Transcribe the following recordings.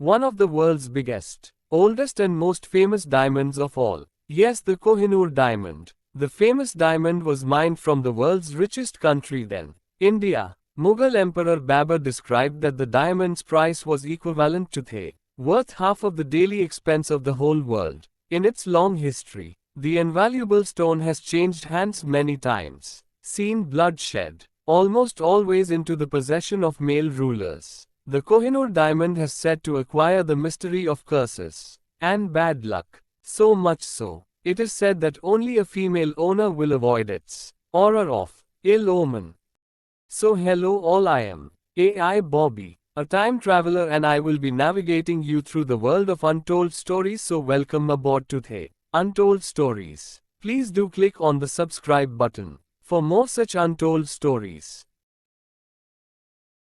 One of the world's biggest, oldest and most famous diamonds of all. Yes, the Kohnioor Diamond. The famous diamond was mined from the world's richest country then, India. Mughal Emperor Babur described that the diamond's price was equivalent to worth half of the daily expense of the whole world. In its long history, the invaluable stone has changed hands many times, seen bloodshed, almost always into the possession of male rulers. The Kohnioor diamond has said to acquire the mystery of curses and bad luck, so much so, it is said that only a female owner will avoid its aura of ill omen. So hello all, I am AI Bobby, a time traveler, and I will be navigating you through the world of untold stories, so welcome aboard to the Untold Stories. Please do click on the subscribe button for more such untold stories.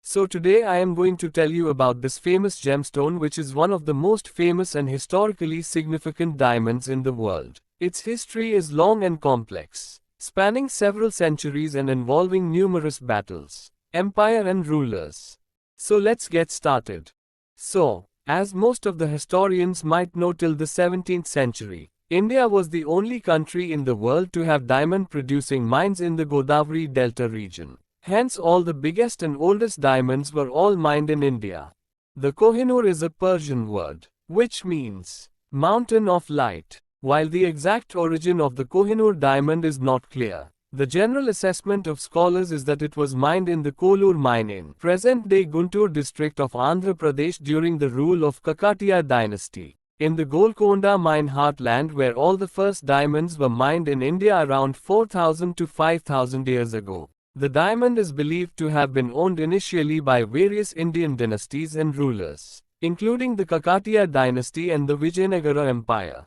So today I am going to tell you about this famous gemstone, which is one of the most famous and historically significant diamonds in the world. Its history is long and complex, spanning several centuries and involving numerous battles, empire and rulers. So let's get started. So, as most of the historians might know, till the 17th century, India was the only country in the world to have diamond-producing mines in the Godavari Delta region. Hence all the biggest and oldest diamonds were all mined in India. The Kohnioor is a Persian word, which means mountain of light. While the exact origin of the Kohnioor diamond is not clear, the general assessment of scholars is that it was mined in the Kollur mine in present-day Guntur district of Andhra Pradesh during the rule of Kakatiya dynasty, in the Golconda mine heartland, where all the first diamonds were mined in India around 4,000 to 5,000 years ago. The diamond is believed to have been owned initially by various Indian dynasties and rulers, including the Kakatiya dynasty and the Vijayanagara Empire.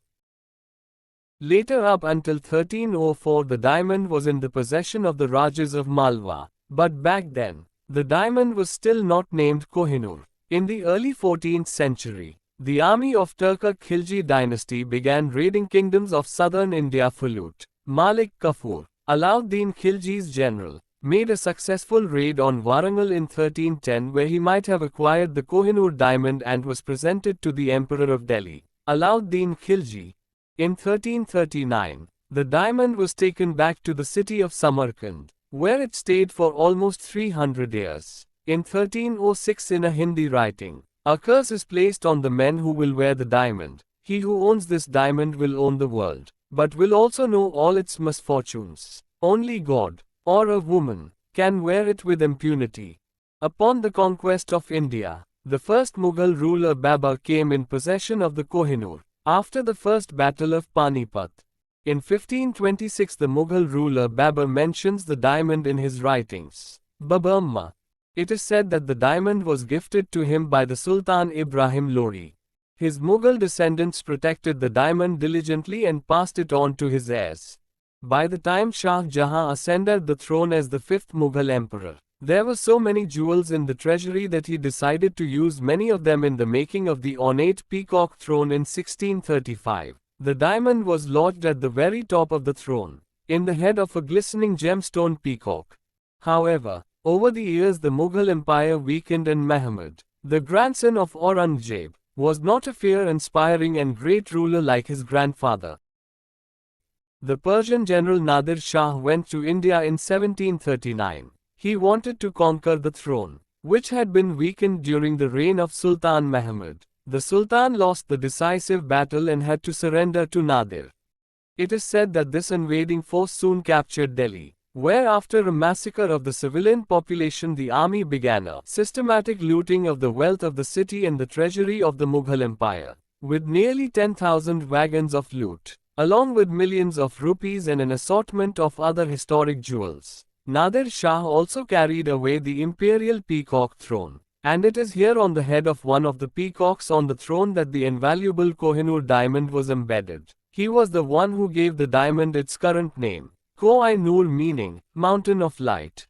Later, up until 1304, the diamond was in the possession of the Rajas of Malwa, but back then, the diamond was still not named Kohnioor. In the early 14th century, the army of Turkic Khilji dynasty began raiding kingdoms of southern India. Falut Malik Kafur, Alauddin Khilji's general, made a successful raid on Warangal in 1310, where he might have acquired the Kohnioor diamond and was presented to the Emperor of Delhi, Alauddin Khilji. In 1339, the diamond was taken back to the city of Samarkand, where it stayed for almost 300 years. In 1306, in a Hindi writing, a curse is placed on the men who will wear the diamond. He who owns this diamond will own the world, but will also know all its misfortunes. Only God, or a woman, can wear it with impunity. Upon the conquest of India, the first Mughal ruler Babur came in possession of the Kohnioor, after the first battle of Panipat. In 1526, the Mughal ruler Babur mentions the diamond in his writings, Baburma. It is said that the diamond was gifted to him by the Sultan Ibrahim Lori. His Mughal descendants protected the diamond diligently and passed it on to his heirs. By the time Shah Jahan ascended the throne as the fifth Mughal emperor, there were so many jewels in the treasury that he decided to use many of them in the making of the ornate peacock throne in 1635. The diamond was lodged at the very top of the throne, in the head of a glistening gemstone peacock. However, over the years the Mughal Empire weakened, and Muhammad, the grandson of Aurangzeb, was not a fear-inspiring and great ruler like his grandfather. The Persian general Nadir Shah went to India in 1739. He wanted to conquer the throne, which had been weakened during the reign of Sultan Muhammad. The Sultan lost the decisive battle and had to surrender to Nadir. It is said that this invading force soon captured Delhi, where after a massacre of the civilian population, the army began a systematic looting of the wealth of the city and the treasury of the Mughal Empire, with nearly 10,000 wagons of loot, along with millions of rupees and an assortment of other historic jewels. Nadir Shah also carried away the imperial peacock throne, and it is here on the head of one of the peacocks on the throne that the invaluable Kohnioor diamond was embedded. He was the one who gave the diamond its current name, Koh-i-Noor, meaning mountain of light.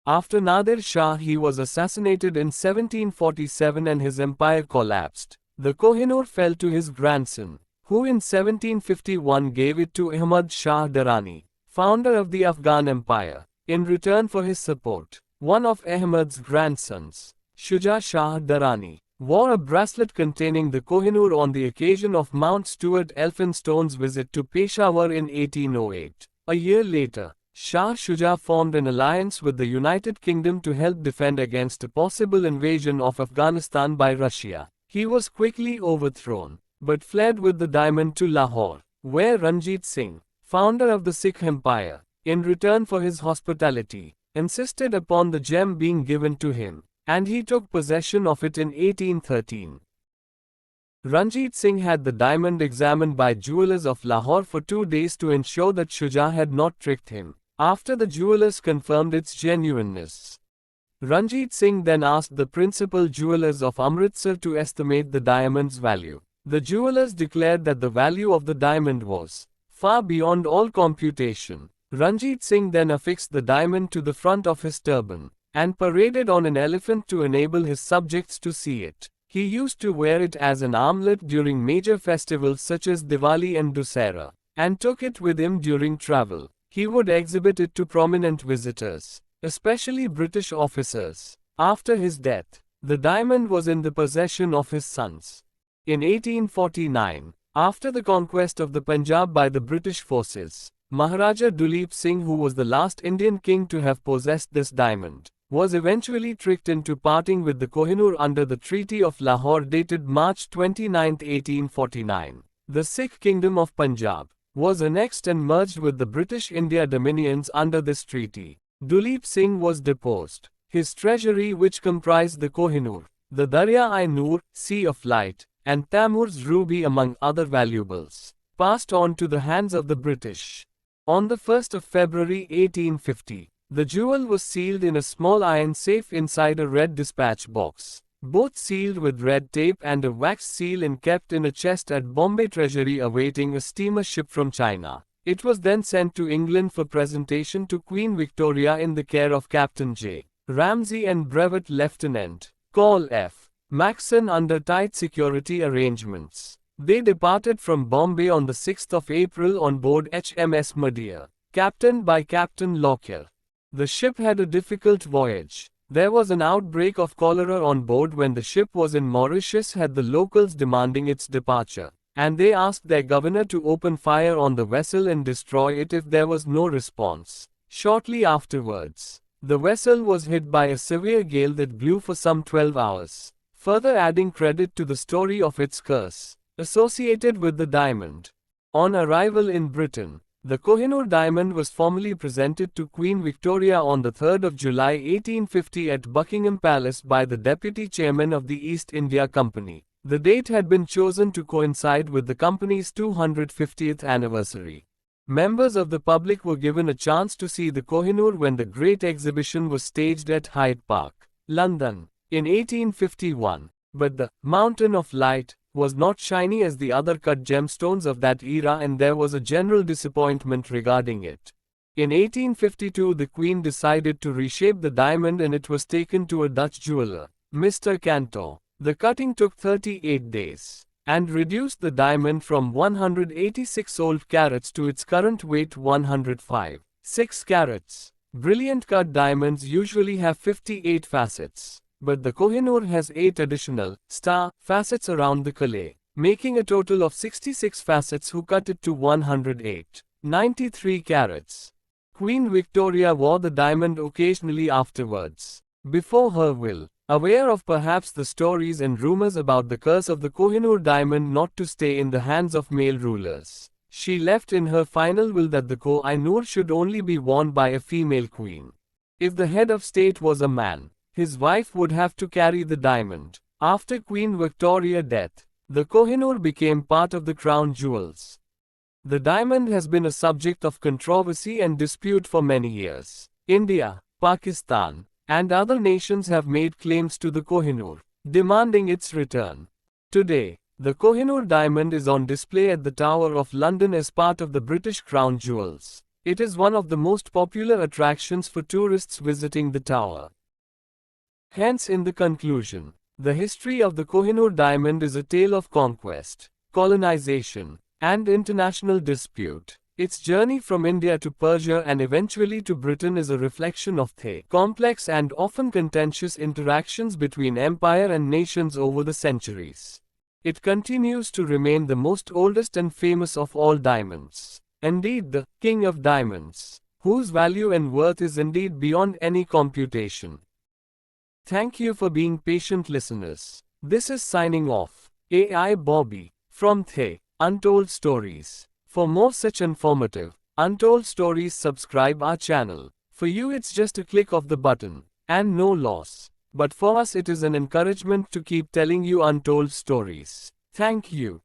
After Nadir Shah, he was assassinated in 1747 and his empire collapsed. The Kohnioor fell to his grandson, who in 1751 gave it to Ahmad Shah Durrani, founder of the Afghan Empire. In return for his support, one of Ahmad's grandsons, Shuja Shah Durrani, wore a bracelet containing the Kohnioor on the occasion of Mount Stuart Elphinstone's visit to Peshawar in 1808. A year later, Shah Shuja formed an alliance with the United Kingdom to help defend against a possible invasion of Afghanistan by Russia. He was quickly overthrown, but fled with the diamond to Lahore, where Ranjit Singh, founder of the Sikh Empire, in return for his hospitality, insisted upon the gem being given to him, and he took possession of it in 1813. Ranjit Singh had the diamond examined by jewelers of Lahore for 2 days to ensure that Shuja had not tricked him. After the jewelers confirmed its genuineness, Ranjit Singh then asked the principal jewelers of Amritsar to estimate the diamond's value. The jewelers declared that the value of the diamond was far beyond all computation. Ranjit Singh then affixed the diamond to the front of his turban and paraded on an elephant to enable his subjects to see it. He used to wear it as an armlet during major festivals such as Diwali and Dussehra, and took it with him during travel. He would exhibit it to prominent visitors, especially British officers. After his death, the diamond was in the possession of his sons. In 1849, after the conquest of the Punjab by the British forces, Maharaja Duleep Singh, who was the last Indian king to have possessed this diamond, was eventually tricked into parting with the Kohnioor under the Treaty of Lahore dated March 29, 1849. The Sikh Kingdom of Punjab was annexed and merged with the British India dominions under this treaty. Duleep Singh was deposed. His treasury, which comprised the Kohnioor, the Darya-i-Noor, Sea of Light, and Taimur's ruby among other valuables, passed on to the hands of the British. On the 1st of February 1850, the jewel was sealed in a small iron safe inside a red dispatch box, both sealed with red tape, and a wax seal and kept in a chest at Bombay Treasury awaiting a steamer ship from China. It was then sent to England for presentation to Queen Victoria in the care of Captain J. Ramsay and Brevet Lieutenant Col F. Maxson under tight security arrangements. They departed from Bombay on the 6th of April on board HMS Madeira, captained by Captain Lockyer. The ship had a difficult voyage. There was an outbreak of cholera on board when the ship was in Mauritius, had the locals demanding its departure, and they asked their governor to open fire on the vessel and destroy it if there was no response. Shortly afterwards, the vessel was hit by a severe gale that blew for some 12 hours, further adding credit to the story of its curse associated with the diamond. On arrival in Britain, the Kohnioor diamond was formally presented to Queen Victoria on the 3rd of July 1850 at Buckingham Palace by the Deputy Chairman of the East India Company. The date had been chosen to coincide with the company's 250th anniversary. Members of the public were given a chance to see the Kohnioor when the Great Exhibition was staged at Hyde Park, London, in 1851. But the Mountain of Light was not shiny as the other cut gemstones of that era, and there was a general disappointment regarding it. In 1852, the Queen decided to reshape the diamond and it was taken to a Dutch jeweler, Mr. Cantor. The cutting took 38 days and reduced the diamond from 186 old carats to its current weight 105.6 carats. Brilliant cut diamonds usually have 58 facets, but the Kohnioor has 8 additional star facets around the calais, making a total of 66 facets, who cut it to 108.93 carats. Queen Victoria wore the diamond occasionally afterwards. Before her will, aware of perhaps the stories and rumors about the curse of the Kohnioor diamond not to stay in the hands of male rulers, she left in her final will that the Koh-i-Noor should only be worn by a female queen. If the head of state was a man, his wife would have to carry the diamond. After Queen Victoria's death, the Kohnioor became part of the crown jewels. The diamond has been a subject of controversy and dispute for many years. India, Pakistan, and other nations have made claims to the Kohnioor, demanding its return. Today, the Kohnioor diamond is on display at the Tower of London as part of the British Crown Jewels. It is one of the most popular attractions for tourists visiting the tower. Hence, in the conclusion, the history of the Kohnioor diamond is a tale of conquest, colonization, and international dispute. Its journey from India to Persia and eventually to Britain is a reflection of the complex and often contentious interactions between empire and nations over the centuries. It continues to remain the most oldest and famous of all diamonds. Indeed, the king of diamonds, whose value and worth is indeed beyond any computation. Thank you for being patient listeners. This is signing off. AI Bobby from The Untold Stories. For more such informative, untold stories, subscribe our channel. For you it's just a click of the button, and no loss. But for us it is an encouragement to keep telling you untold stories. Thank you.